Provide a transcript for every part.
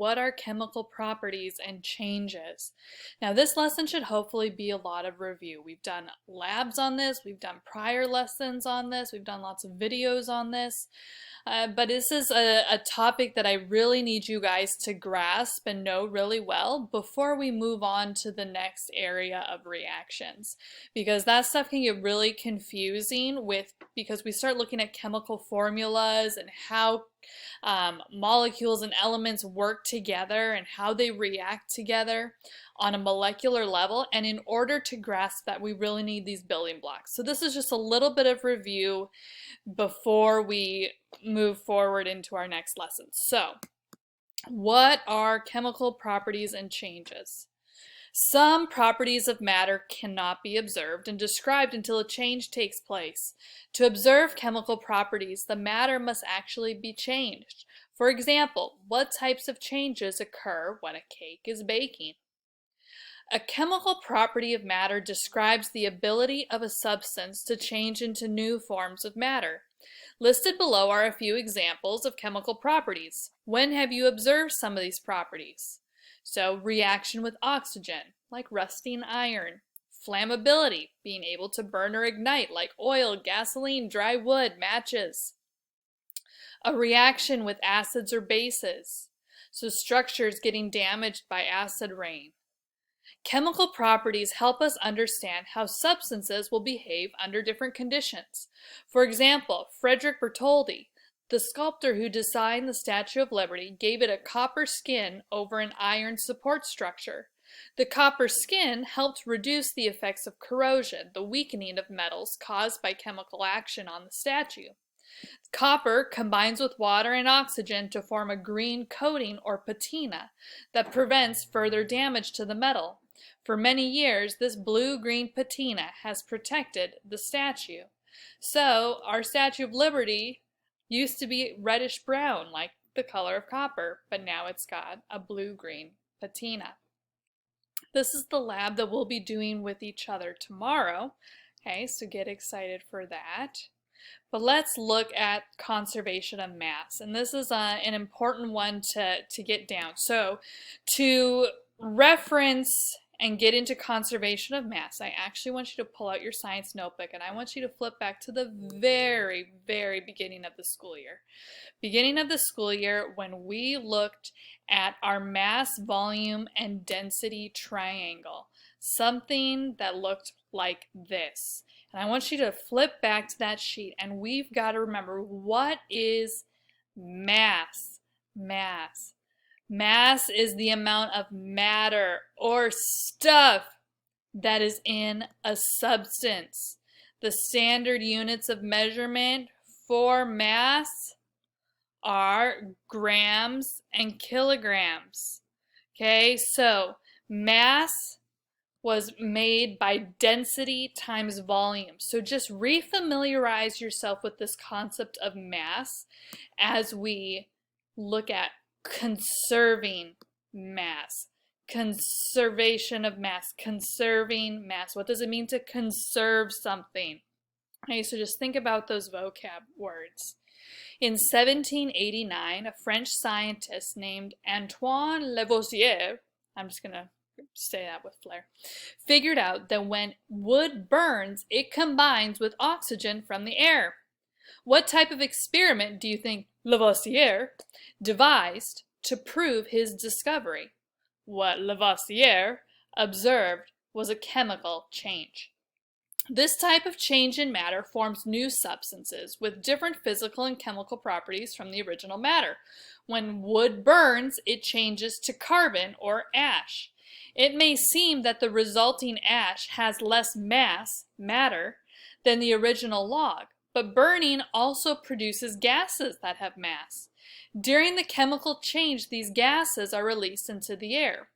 what are chemical properties and changes. Now this lesson should hopefully be a lot of review. We've done labs on this, we've done prior lessons on this, we've done lots of videos on this. But this is a topic that I really need you guys to grasp and know really well before we move on to the next area of reactions. Because that stuff can get really confusing because we start looking at chemical formulas and how molecules and elements work together and how they react together on a molecular level, and in order to grasp that we really need these building blocks. So this is just a little bit of review before we move forward into our next lesson. So what are chemical properties and changes? Some properties of matter cannot be observed and described until a change takes place. To observe chemical properties, the matter must actually be changed. For example, what types of changes occur when a cake is baking? A chemical property of matter describes the ability of a substance to change into new forms of matter. Listed below are a few examples of chemical properties. When have you observed some of these properties? So, reaction with oxygen, like rusting iron. Flammability, being able to burn or ignite, like oil, gasoline, dry wood, matches. A reaction with acids or bases, so structures getting damaged by acid rain. Chemical properties help us understand how substances will behave under different conditions. For example, Frederick Bertoldi, the sculptor who designed the Statue of Liberty, gave it a copper skin over an iron support structure. The copper skin helped reduce the effects of corrosion, the weakening of metals caused by chemical action on the statue. Copper combines with water and oxygen to form a green coating or patina that prevents further damage to the metal. For many years, this blue-green patina has protected the statue. So, our Statue of Liberty used to be reddish-brown, like the color of copper, but now it's got a blue-green patina. This is the lab that we'll be doing with each other tomorrow. Okay, so get excited for that. But let's look at conservation of mass, and this is an important one to get down. So, to reference and get into conservation of mass, I actually want you to pull out your science notebook and I want you to flip back to the very, very beginning of the school year. Beginning of the school year when we looked at our mass, volume, and density triangle. Something that looked like this. And I want you to flip back to that sheet and we've got to remember, what is mass? Mass. Mass is the amount of matter or stuff that is in a substance. The standard units of measurement for mass are grams and kilograms. Okay, so mass was made by density times volume. So just refamiliarize yourself with this concept of mass as we look at conserving mass, conservation of mass, conserving mass. What does it mean to conserve something? Okay, so just think about those vocab words. In 1789, a French scientist named Antoine Lavoisier, I'm just going to say that with flair, figured out that when wood burns, it combines with oxygen from the air. What type of experiment do you think Lavoisier devised to prove his discovery? What Lavoisier observed was a chemical change. This type of change in matter forms new substances with different physical and chemical properties from the original matter. When wood burns, it changes to carbon or ash. It may seem that the resulting ash has less mass, matter, than the original log, but burning also produces gases that have mass. During the chemical change, these gases are released into the air.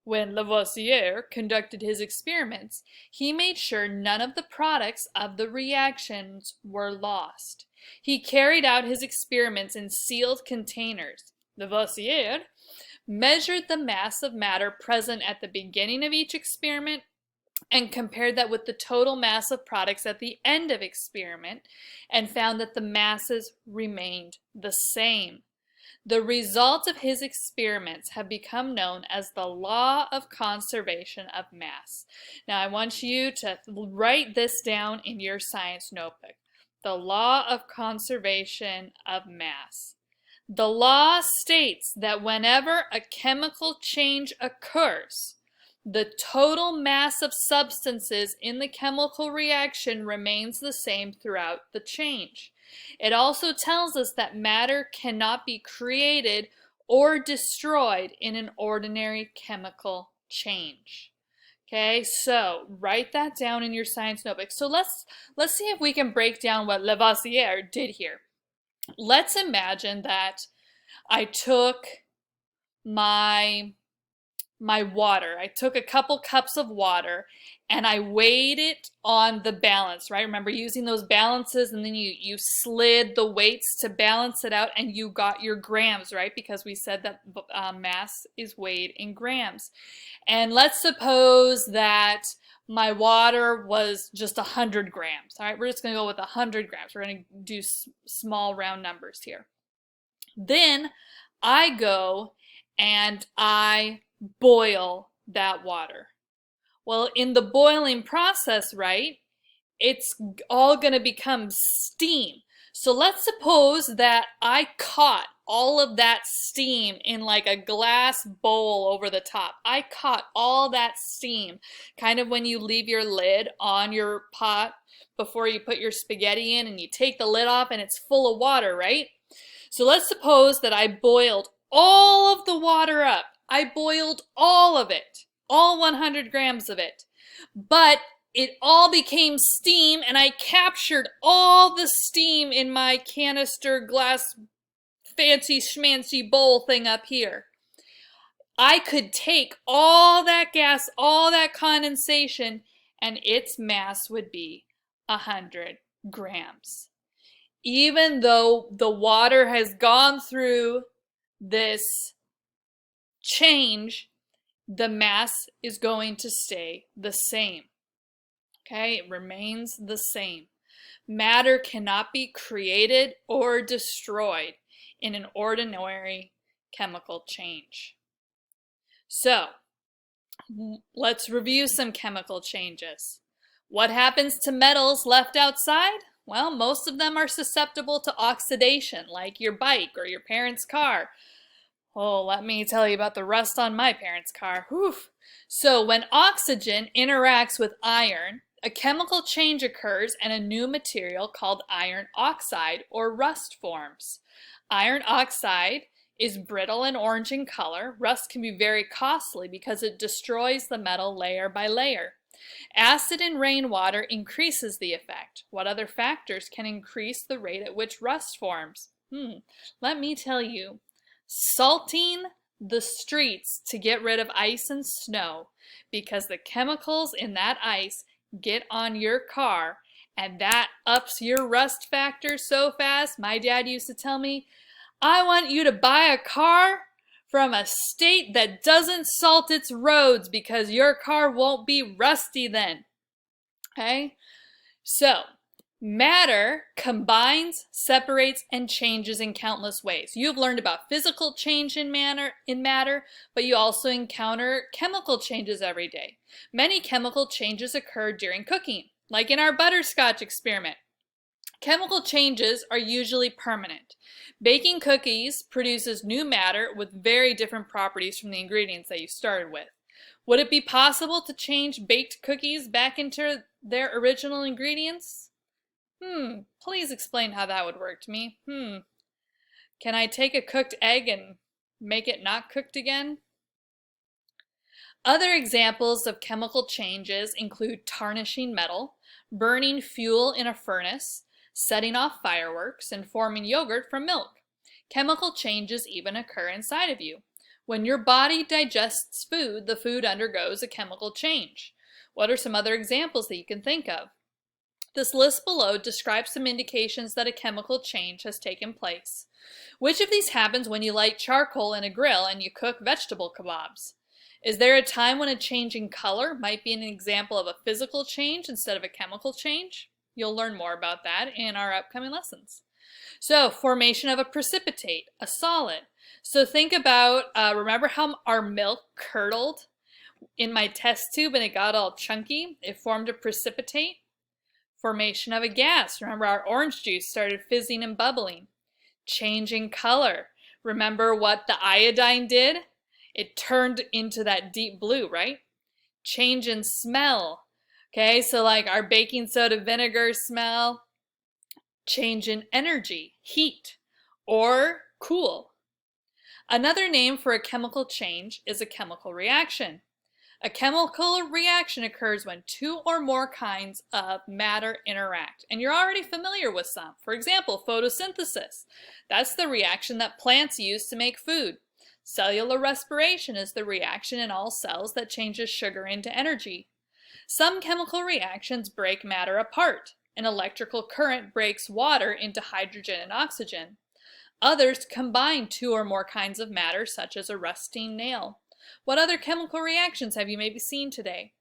When Lavoisier conducted his experiments, he made sure none of the products of the reactions were lost. He carried out his experiments in sealed containers. Lavoisier measured the mass of matter present at the beginning of each experiment and compared that with the total mass of products at the end of experiment and found that the masses remained the same. The results of his experiments have become known as the law of conservation of mass. Now I want you to write this down in your science notebook. The law of conservation of mass. The law states that whenever a chemical change occurs, the total mass of substances in the chemical reaction remains the same throughout the change. It also tells us that matter cannot be created or destroyed in an ordinary chemical change. Okay, so write that down in your science notebook. So let's see if we can break down what Lavoisier did here. Let's imagine that I took my water. I took a couple cups of water and I weighed it on the balance, right? Remember using those balances, and then you slid the weights to balance it out and you got your grams, right? Because we said that mass is weighed in grams. And let's suppose that my water was just 100 grams. All right, we're just going to go with 100 grams. We're going to do small round numbers here. Then I go and I boil that water. Well, in the boiling process, right, it's all going to become steam. So let's suppose that I caught all of that steam in like a glass bowl over the top. I caught all that steam, kind of when you leave your lid on your pot before you put your spaghetti in and you take the lid off and it's full of water, right? So let's suppose that I boiled all of the water up. I boiled all of it, all 100 grams of it, but it all became steam and I captured all the steam in my canister glass fancy schmancy bowl thing up here. I could take all that gas, all that condensation, and its mass would be 100 grams. Even though the water has gone through this change, the mass is going to stay the same. Okay, it remains the same. Matter cannot be created or destroyed in an ordinary chemical change. So, let's review some chemical changes. What happens to metals left outside? Well, most of them are susceptible to oxidation, like your bike or your parents' car. Oh, let me tell you about the rust on my parents' car. Whew. So when oxygen interacts with iron, a chemical change occurs and a new material called iron oxide or rust forms. Iron oxide is brittle and orange in color. Rust can be very costly because it destroys the metal layer by layer. Acid in rainwater increases the effect. What other factors can increase the rate at which rust forms? Let me tell you. Salting the streets to get rid of ice and snow, because the chemicals in that ice get on your car and that ups your rust factor so fast. My dad used to tell me, I want you to buy a car from a state that doesn't salt its roads because your car won't be rusty then. Okay? So, matter combines, separates, and changes in countless ways. You've learned about physical change in matter, but you also encounter chemical changes every day. Many chemical changes occur during cooking, like in our butterscotch experiment. Chemical changes are usually permanent. Baking cookies produces new matter with very different properties from the ingredients that you started with. Would it be possible to change baked cookies back into their original ingredients? Please explain how that would work to me. Can I take a cooked egg and make it not cooked again? Other examples of chemical changes include tarnishing metal, burning fuel in a furnace, setting off fireworks, and forming yogurt from milk. Chemical changes even occur inside of you. When your body digests food, the food undergoes a chemical change. What are some other examples that you can think of? This list below describes some indications that a chemical change has taken place. Which of these happens when you light charcoal in a grill and you cook vegetable kebabs? Is there a time when a change in color might be an example of a physical change instead of a chemical change? You'll learn more about that in our upcoming lessons. So, formation of a precipitate, a solid. So think about, remember how our milk curdled in my test tube and it got all chunky? It formed a precipitate. Formation of a gas. Remember our orange juice started fizzing and bubbling. Changing color. Remember what the iodine did? It turned into that deep blue, right? Change in smell. Okay, so like our baking soda vinegar smell. Change in energy, heat, or cool. Another name for a chemical change is a chemical reaction. A chemical reaction occurs when two or more kinds of matter interact. And you're already familiar with some. For example, photosynthesis. That's the reaction that plants use to make food. Cellular respiration is the reaction in all cells that changes sugar into energy. Some chemical reactions break matter apart. An electrical current breaks water into hydrogen and oxygen. Others combine two or more kinds of matter, such as a rusting nail. What other chemical reactions have you maybe seen today?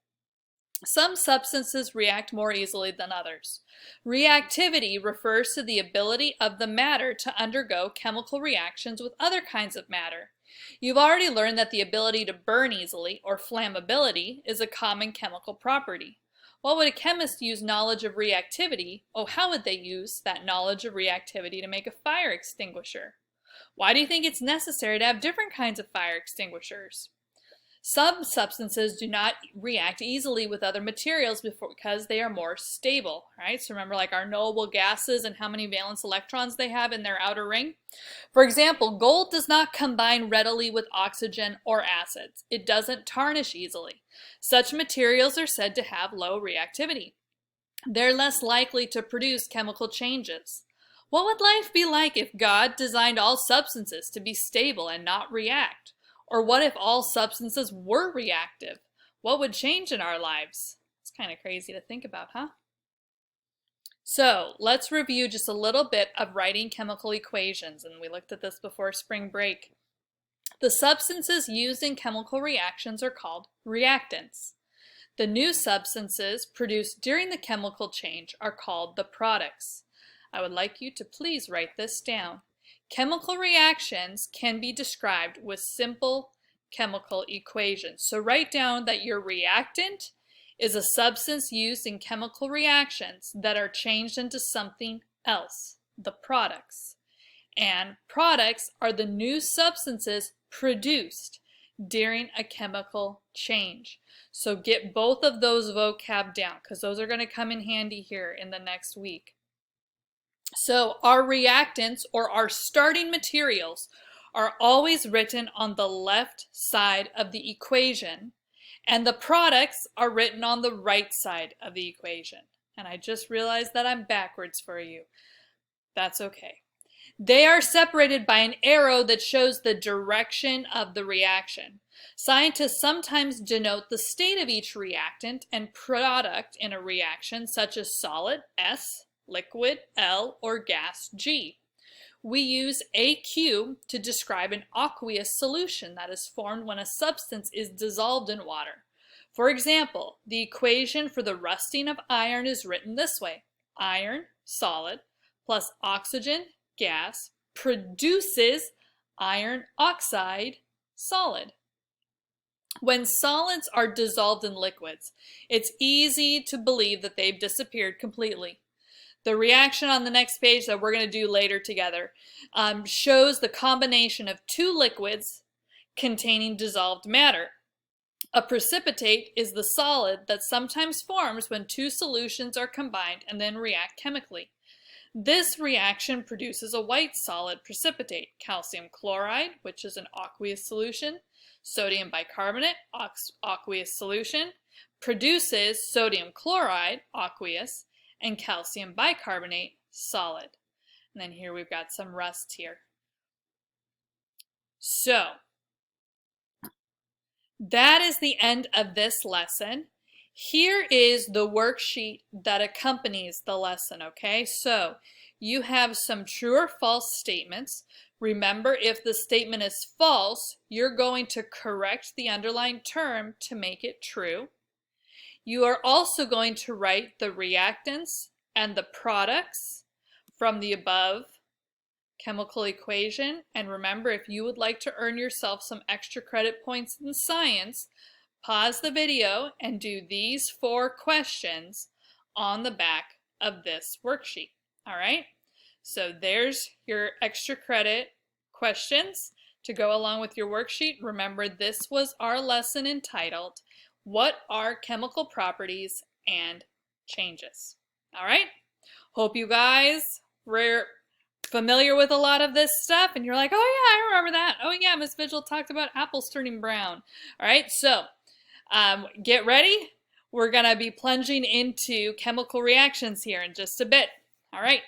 Some substances react more easily than others. Reactivity refers to the ability of the matter to undergo chemical reactions with other kinds of matter. You've already learned that the ability to burn easily, or flammability, is a common chemical property. What would a chemist use knowledge of reactivity? Oh, how would they use that knowledge of reactivity to make a fire extinguisher? Why do you think it's necessary to have different kinds of fire extinguishers? Some substances do not react easily with other materials because they are more stable, right? So remember like our noble gases and how many valence electrons they have in their outer ring. For example, gold does not combine readily with oxygen or acids. It doesn't tarnish easily. Such materials are said to have low reactivity. They're less likely to produce chemical changes. What would life be like if God designed all substances to be stable and not react? Or what if all substances were reactive? What would change in our lives? It's kind of crazy to think about, huh? So let's review just a little bit of writing chemical equations, and we looked at this before spring break. The substances used in chemical reactions are called reactants. The new substances produced during the chemical change are called the products. I would like you to please write this down. Chemical reactions can be described with simple chemical equations. So write down that your reactant is a substance used in chemical reactions that are changed into something else, the products. And products are the new substances produced during a chemical change. So get both of those vocab down because those are going to come in handy here in the next week. So our reactants, or our starting materials, are always written on the left side of the equation, and the products are written on the right side of the equation. And I just realized that I'm backwards for you. That's okay. They are separated by an arrow that shows the direction of the reaction. Scientists sometimes denote the state of each reactant and product in a reaction, such as solid, S, liquid, L, or gas, G. We use AQ to describe an aqueous solution that is formed when a substance is dissolved in water. For example, the equation for the rusting of iron is written this way. Iron, solid, plus oxygen, gas, produces iron oxide, solid. When solids are dissolved in liquids, it's easy to believe that they've disappeared completely. The reaction on the next page that we're going to do later together shows the combination of two liquids containing dissolved matter. A precipitate is the solid that sometimes forms when two solutions are combined and then react chemically. This reaction produces a white solid precipitate, calcium chloride, which is an aqueous solution, sodium bicarbonate, aqueous solution, produces sodium chloride, aqueous, and calcium bicarbonate, solid. And then here we've got some rust here. So, that is the end of this lesson. Here is the worksheet that accompanies the lesson, okay? So, you have some true or false statements. Remember, if the statement is false, you're going to correct the underlined term to make it true. You are also going to write the reactants and the products from the above chemical equation. And remember, if you would like to earn yourself some extra credit points in science, pause the video and do these 4 questions on the back of this worksheet. All right, so there's your extra credit questions to go along with your worksheet. Remember, this was our lesson entitled, What are Chemical Properties and Changes? All right, hope you guys were familiar with a lot of this stuff and you're like, oh yeah, I remember that. Oh yeah, Miss Vigil talked about apples turning brown. All right, so get ready. We're gonna be plunging into chemical reactions here in just a bit. All right.